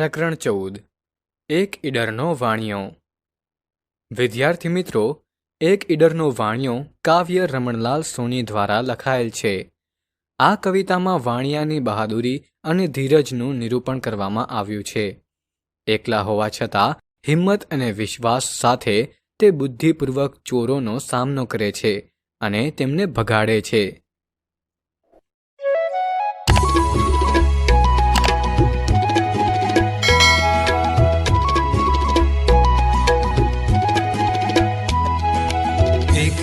પ્રકરણ 14 એક ઈડરનો વાણિયો। વિદ્યાર્થી મિત્રો, એક ઈડરનો વાણિયો કાવ્ય રમણલાલ સોની દ્વારા લખાયેલ છે। આ કવિતામાં વાણિયાની બહાદુરી અને ધીરજનું નિરૂપણ કરવામાં આવ્યું છે। એકલા હોવા છતાં હિંમત અને વિશ્વાસ સાથે તે બુદ્ધિપૂર્વક ચોરોનો સામનો કરે છે અને તેમને ભગાડે છે।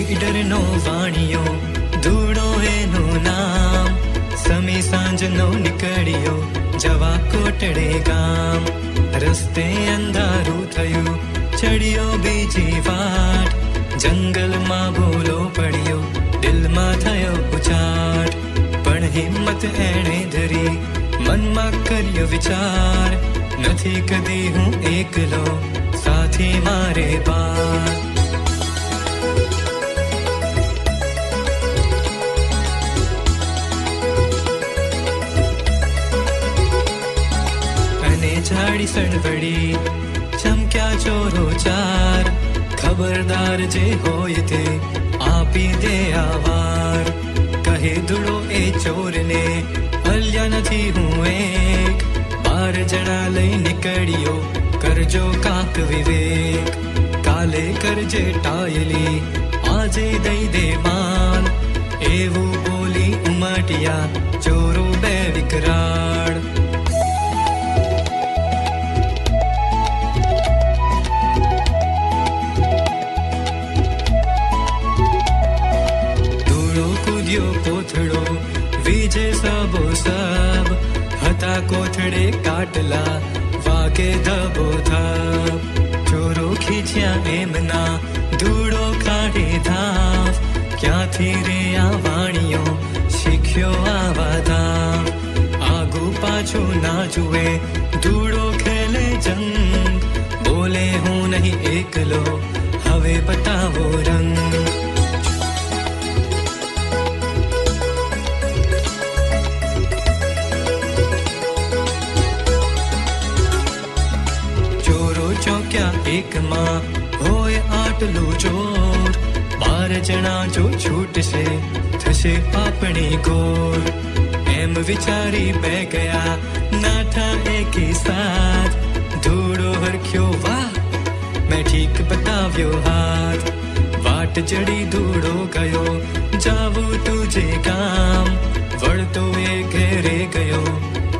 ઈડરનો વાણિયો ધૂળો એનું નામ, સમી સાંજનો નીકળ્યો જવા કોટડે ગામ। રસ્તે અંધારું થયું ચડ્યો બીજી વાટ, જંગલમાં ભૂલો પડ્યો દિલમાં થયો ઉચાટ। પણ હિંમત એણે ધરી મનમાં કર્યો વિચાર, નથી કદી હું એકલો સાથી મારે બાર। ઝાડી સળવડી ચમક્યા ચોરો ચાર, ખબરદાર જે હોય તે આપી દે આવાર। કહે ધૂળો એ ચોરને અલ્યા નથી હું એક, 12 જણા લઈ નીકળ્યો કરજો કાક વિવેક। કાલે કરજે ટાયલી આજે દઈ દે માન, એવું બોલી ઉમટ્યા ચોરો બે વિકરાળ। કોથળો વીજે સબો સબ, હતા કોથળે કાટલા વાગે ધબો ધબ। ચોરો ખીચ્યા એમના ધૂળો કાઢે ધાવ, ક્યાંથી રે આ વાણિયો શીખ્યો આવા દાવ। આગુ પાછું ના જુએ ધૂળો ખેલે જંગ, બોલે હું નહીં એકલો હવે બતાવો રંગ। એકમાં હોય આટલું જોર, 12 જણા જો છૂટશે થશે આપણી ગોર। એમ વિચારી બે ગયા નાઠા એકી સાથ, ધૂળો હરખ્યો વાહ મેં ઠીક બતાવ્યો હાથ। વાટ જડી ધૂળો ગયો જાવું તુજે ગામ, વળતો એ ઘેરે ગયો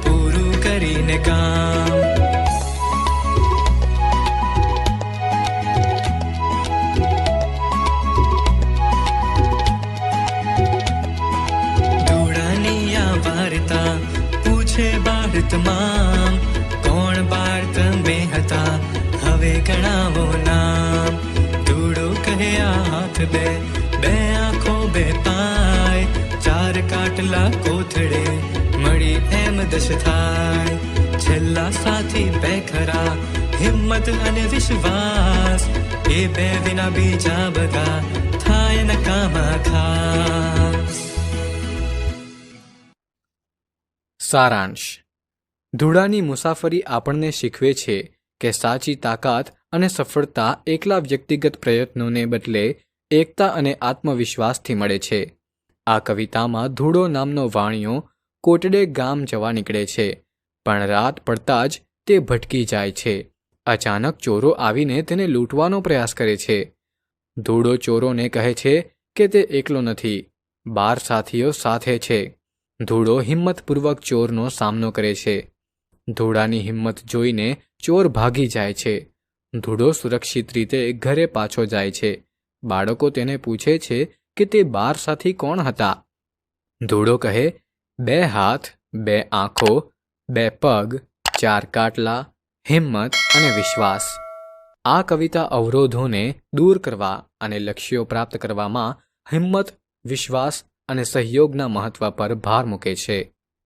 પૂરું કરીને કામ। તમામ કોણ બાર તમે હતા હવે ગણાવો નામ। ધૂળો કહે આ હાથ બે, બે આંખો બે પાય, 4 કાટલા કોથળે મળી એમ 10 થાય। છેલ્લા સાથી બે ખરા હિંમત અને વિશ્વાસ, એ બે વિના બીજા બધા થાય નકામા ખાસ। સારાંશ। ધૂળાની મુસાફરી આપણને શીખવે છે કે સાચી તાકાત અને સફળતા એકલા વ્યક્તિગત પ્રયત્નોને બદલે એકતા અને આત્મવિશ્વાસથી મળે છે। આ કવિતામાં ધૂળો નામનો વાણિયો કોટડે ગામ જવા નીકળે છે, પણ રાત પડતા જ તે ભટકી જાય છે। અચાનક ચોરો આવીને તેને લૂંટવાનો પ્રયાસ કરે છે। ધૂળો ચોરોને કહે છે કે તે એકલો નથી, 12 સાથીઓ સાથે છે। ધૂળો હિંમતપૂર્વક ચોરનો સામનો કરે છે। ધૂળાની હિંમત જોઈને ચોર ભાગી જાય છે। ધૂળો સુરક્ષિત રીતે ઘરે પાછો જાય છે। બાળકો તેને પૂછે છે કે તે 12 સાથી કોણ હતા? ધૂળો કહે, 2 હાથ, 2 આંખો, 2 પગ, 4 કાટલા, હિંમત અને વિશ્વાસ। આ કવિતા અવરોધોને દૂર કરવા અને લક્ષ્યો પ્રાપ્ત કરવામાં હિંમત, વિશ્વાસ અને સહયોગના મહત્વ પર ભાર મૂકે છે।